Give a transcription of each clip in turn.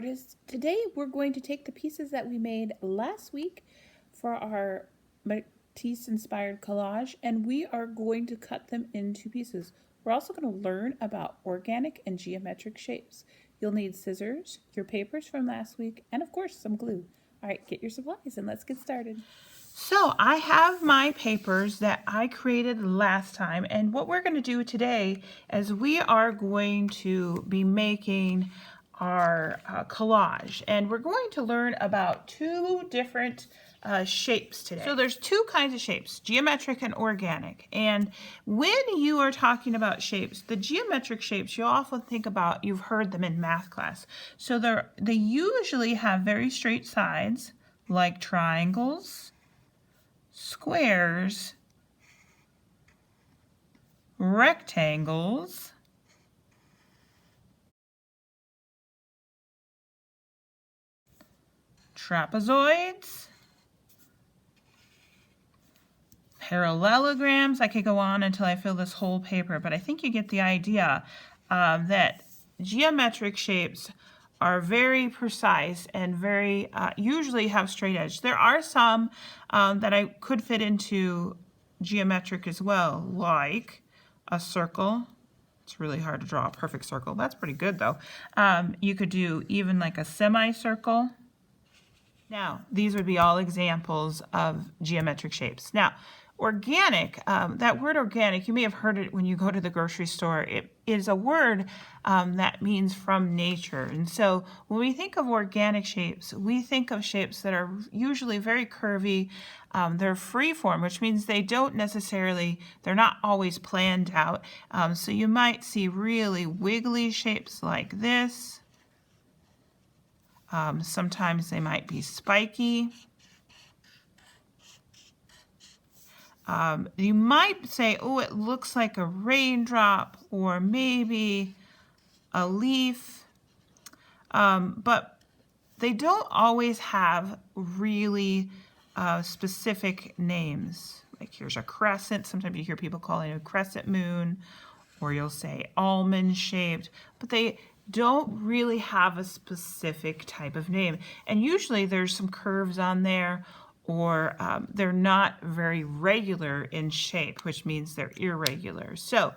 artists. Today we're going to take the pieces that we made last week for our Matisse Inspired Collage, and we are going to cut them into pieces. We're also going to learn about organic and geometric shapes. You'll need scissors, your papers from last week, and of course some glue. All right, get your supplies and let's get started. So I have my papers that I created last time, and what we're going to do today is we are going to be making our collage, and we're going to learn about two different shapes today. So there's two kinds of shapes, geometric and organic. And when you are talking about shapes, the geometric shapes you often think about, you've heard them in math class. So they usually have very straight sides, like triangles, squares, rectangles, trapezoids, parallelograms. I could go on until I fill this whole paper, but I think you get the idea that geometric shapes are very precise and very usually have straight edge. There are some that I could fit into geometric as well, like a circle. It's really hard to draw a perfect circle. That's pretty good though. You could do even like a semicircle. Now, these would be all examples of geometric shapes. Now, organic, that word organic, you may have heard it when you go to the grocery store. It is a word that means from nature. And so when we think of organic shapes, we think of shapes that are usually very curvy. They're free form, which means they're not always planned out. So you might see really wiggly shapes like this. Sometimes they might be spiky. You might say, oh, it looks like a raindrop or maybe a leaf, but they don't always have really specific names. Like here's a crescent. Sometimes you hear people calling it a crescent moon, or you'll say almond shaped, but they don't really have a specific type of name. And usually there's some curves on there, or they're not very regular in shape, which means they're irregular. So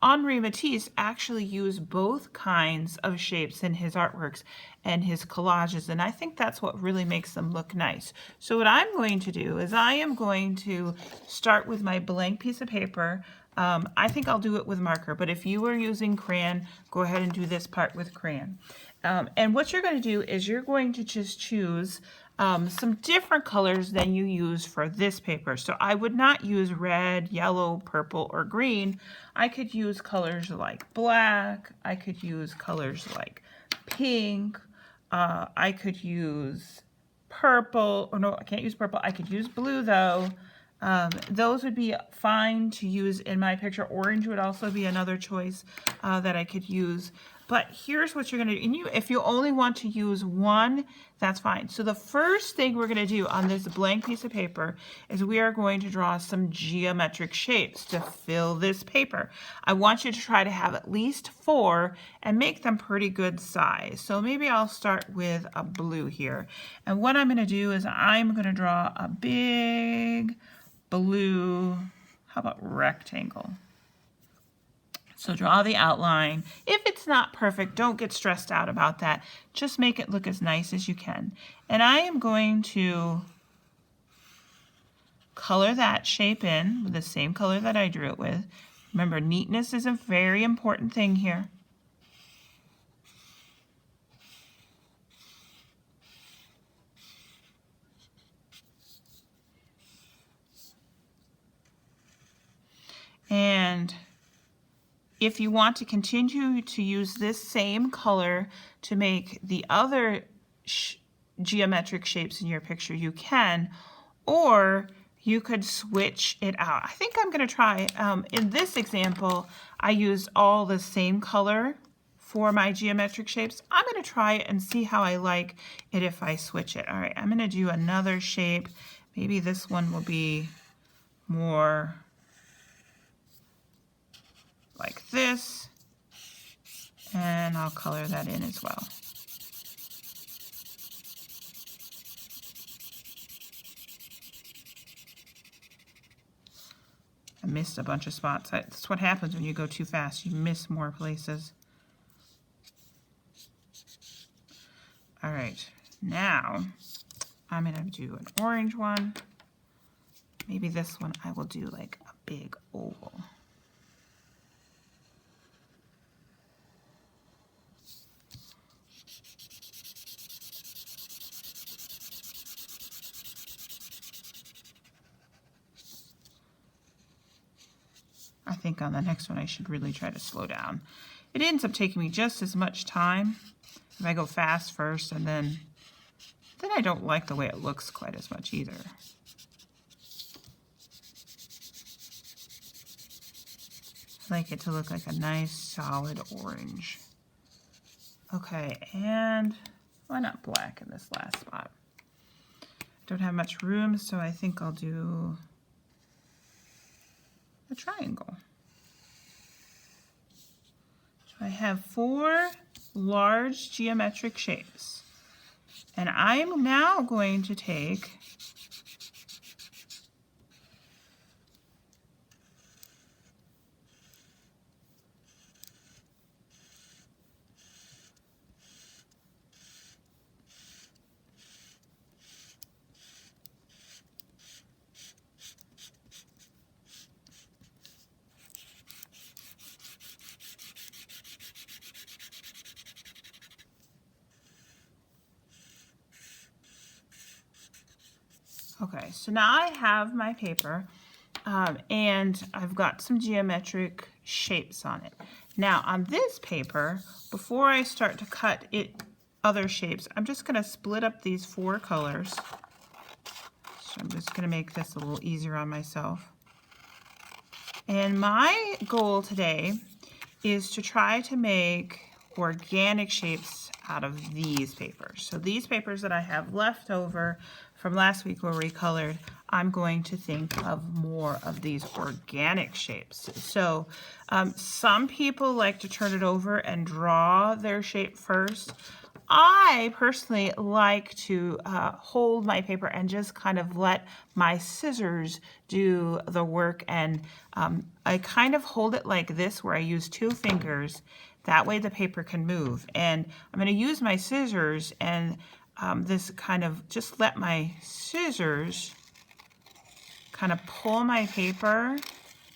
Henri Matisse actually used both kinds of shapes in his artworks and his collages, and I think that's what really makes them look nice. So what I'm going to do is I am going to start with my blank piece of paper. I think I'll do it with marker, but if you were using crayon, go ahead and do this part with crayon. And what you're going to do is you're going to just choose some different colors than you use for this paper. So I would not use red, yellow, purple, or green. I could use colors like black. I could use colors like pink. I could use purple. Or no, I can't use purple. I could use blue though. Those would be fine to use in my picture. Orange would also be another choice that I could use. But here's what you're going to do. And if you only want to use one, that's fine. So the first thing we're going to do on this blank piece of paper is we are going to draw some geometric shapes to fill this paper. I want you to try to have at least 4 and make them pretty good size. So maybe I'll start with a blue here. And what I'm going to do is I'm going to draw a big blue, how about rectangle? So draw the outline. If it's not perfect, don't get stressed out about that. Just make it look as nice as you can. And I am going to color that shape in with the same color that I drew it with. Remember, neatness is a very important thing here. And if you want to continue to use this same color to make the other geometric shapes in your picture, you can, or you could switch it out. I think I'm going to try, in this example, I used all the same color for my geometric shapes. I'm going to try it and see how I like it if I switch it. All right, I'm going to do another shape. Maybe this one will be more like this, And I'll color that in as well. I missed a bunch of spots. That's what happens when you go too fast. You miss more places. All right, now I'm gonna do an orange one. Maybe this one I will do like a big oval. I think on the next one I should really try to slow down. It ends up taking me just as much time if I go fast first, and then I don't like the way it looks quite as much either. I like it to look like a nice solid orange. Okay, and why not black in this last spot? Don't have much room, so I think I'll do a triangle. So I have 4 large geometric shapes, and I'm now going to take okay, so now I have my paper, and I've got some geometric shapes on it. Now on this paper, before I start to cut other shapes, I'm just going to split up these 4 colors. So I'm just going to make this a little easier on myself. And my goal today is to try to make organic shapes out of these papers. So these papers that I have left over from last week were recolored. I'm going to think of more of these organic shapes. So some people like to turn it over and draw their shape first. I personally like to hold my paper and just kind of let my scissors do the work, and I kind of hold it like this where I use 2 fingers. That way the paper can move, and I'm going to use my scissors and this kind of just let my scissors kind of pull my paper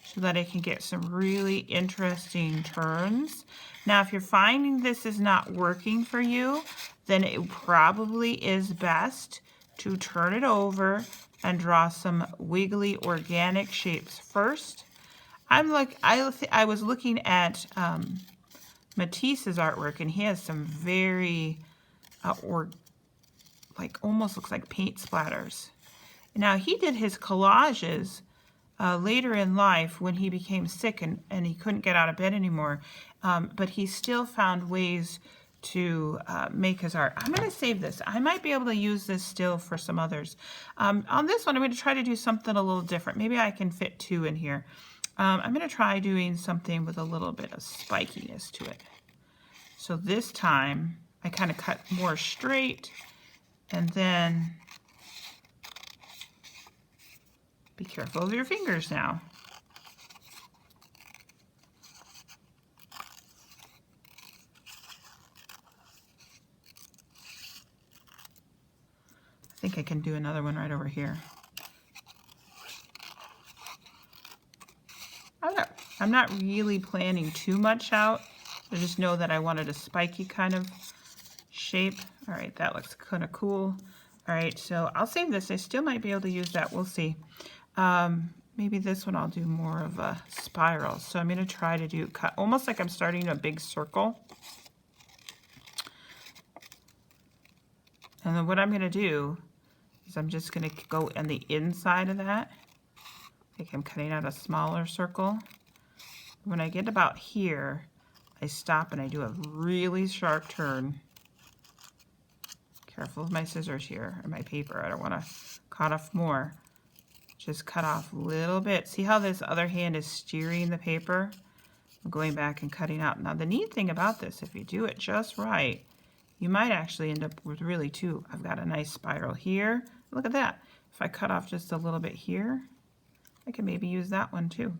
so that I can get some really interesting turns. Now, if you're finding this is not working for you, then it probably is best to turn it over and draw some wiggly organic shapes first. I was looking at Matisse's artwork, and he has some very almost looks like paint splatters. Now, he did his collages later in life when he became sick and he couldn't get out of bed anymore, but he still found ways to make his art. I'm going to save this. I might be able to use this still for some others. On this one, I'm going to try to do something a little different. Maybe I can fit 2 in here. I'm going to try doing something with a little bit of spikiness to it. So this time, I kind of cut more straight, and then be careful of your fingers now. I think I can do another one right over here. I'm not really planning too much out. I just know that I wanted a spiky kind of shape. All right, that looks kind of cool. All right, so I'll save this. I still might be able to use that. We'll see. Maybe this one I'll do more of a spiral. So I'm going to try to cut almost like I'm starting a big circle. And then what I'm going to do is I'm just going to go on the inside of that. Like I'm cutting out a smaller circle. When I get about here, I stop and I do a really sharp turn. Careful of my scissors here, or my paper. I don't want to cut off more. Just cut off a little bit. See how this other hand is steering the paper? I'm going back and cutting out. Now the neat thing about this, if you do it just right, you might actually end up with really two. I've got a nice spiral here. Look at that. If I cut off just a little bit here, I can maybe use that one too.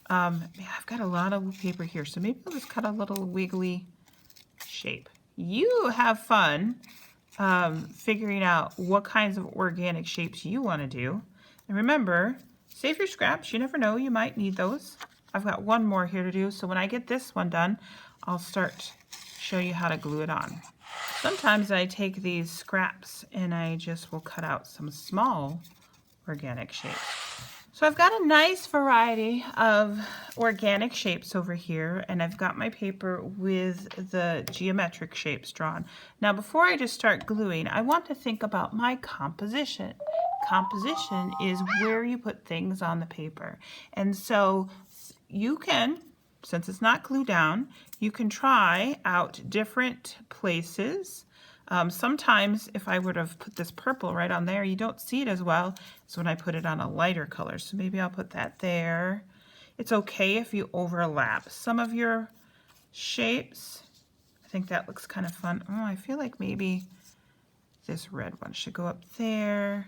Yeah, I've got a lot of paper here, so maybe I'll just cut a little wiggly shape. You have fun figuring out what kinds of organic shapes you want to do. And remember, save your scraps. You never know, you might need those. I've got one more here to do, so when I get this one done, I'll start show you how to glue it on. Sometimes I take these scraps and I just will cut out some small organic shapes. So I've got a nice variety of organic shapes over here, and I've got my paper with the geometric shapes drawn. Now before I just start gluing, I want to think about my composition. Composition is where you put things on the paper. And so you can, since it's not glued down, you can try out different places. Sometimes if I would have put this purple right on there, you don't see it as well as when I put it on a lighter color. So maybe I'll put that there. It's okay if you overlap some of your shapes. I think that looks kind of fun. Oh, I feel like maybe this red one should go up there.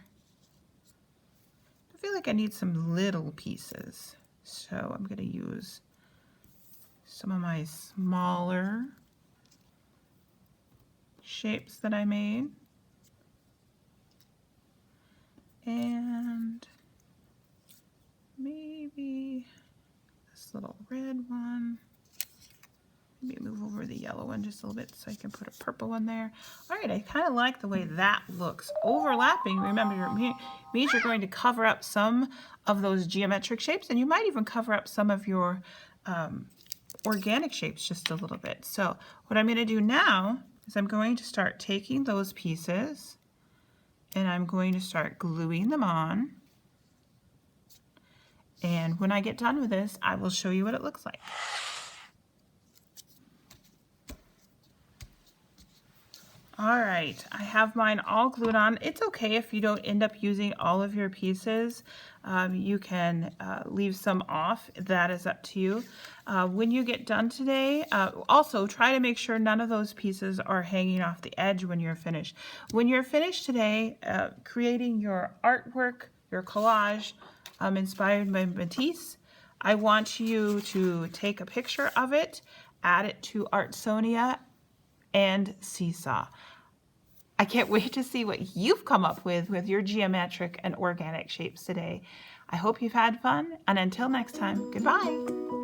I feel like I need some little pieces. So I'm going to use some of my smaller shapes that I made, and maybe this little red one. Maybe move over the yellow one just a little bit so I can put a purple one there. All right, I kind of like the way that looks. Overlapping, remember, means you're going to cover up some of those geometric shapes, and you might even cover up some of your organic shapes just a little bit. So what I'm going to do now is I'm going to start taking those pieces and I'm going to start gluing them on. And when I get done with this, I will show you what it looks like. All right, I have mine all glued on. It's okay if you don't end up using all of your pieces. You can leave some off. That is up to you. When you get done today, also try to make sure none of those pieces are hanging off the edge when you're finished. When you're finished today, creating your artwork, your collage inspired by Matisse, I want you to take a picture of it, add it to Artsonia and Seesaw. I can't wait to see what you've come up with your geometric and organic shapes today. I hope you've had fun, and until next time, goodbye.